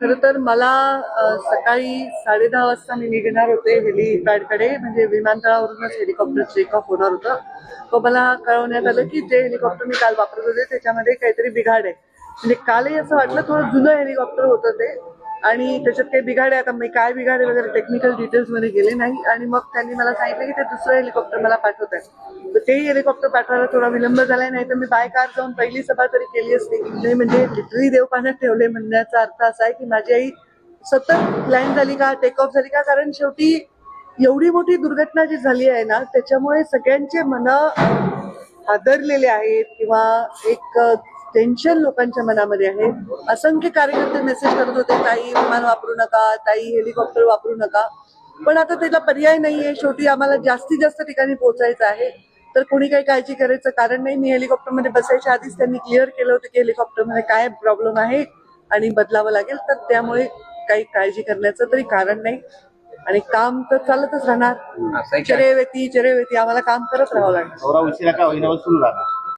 खरं तर मला सकाळी 10:30 वाजता मी निघणार होते हेलिपॅडकडे, म्हणजे विमानतळावरूनच हेलिकॉप्टर टेक ऑफ होणार होतं. तो मला कळवण्यात आलं की जे हेलिकॉप्टर मी काल वापरत होते त्याच्यामध्ये काहीतरी बिघाड आहे. म्हणजे कालही असं वाटलं थोडं जुनं हेलिकॉप्टर होतं ते, आणि त्याच्यात काही बिघाड आहे. आता मी काय बिघाड आहे वगैरे टेक्निकल डिटेल्स मध्ये गेले नाही, आणि मग त्यांनी मला सांगितलं की ते दुसरं हेलिकॉप्टर मला पाठवत आहे. तर तेही हेलिकॉप्टर पाठवायला थोडा विलंब झालाय, नाही तर मी बाय कार जाऊन पहिली सभा तरी केली असती. नाही म्हणजे लिटरली देव पाण्यात ठेवले म्हणण्याचा अर्थ असा आहे की माझी आई सतत लँड झाली का, टेक ऑफ झाली का, कारण शेवटी एवढी मोठी दुर्घटना जी झाली आहे ना त्याच्यामुळे सगळ्यांचे मन हादरलेले आहेत, किंवा एक टेन्शन लोकांच्या मनामध्ये आहे. असंख्य कार्यकर्ते मेसेज करत होते, ताई विमान वापरू नका, ताई हेलिकॉप्टर वापरू नका. पण आता त्याला पर्याय नाहीये, शेवटी आम्हाला जास्तीत जास्त ठिकाणी पोहोचायचं आहे. तर कोणी काही काळजी करायचं कारण नाही. मी हेलिकॉप्टरमध्ये बसायच्या आधीच त्यांनी क्लिअर केलं होतं की हेलिकॉप्टरमध्ये काय प्रॉब्लेम आहे आणि बदलावं लागेल, तर त्यामुळे काही काळजी करण्याचं तरी कारण नाही. आणि काम तर चालतच राहणार. चरेवेती आम्हाला काम करत राहावं लागणार. उशिरा का होईना सुरू झाला.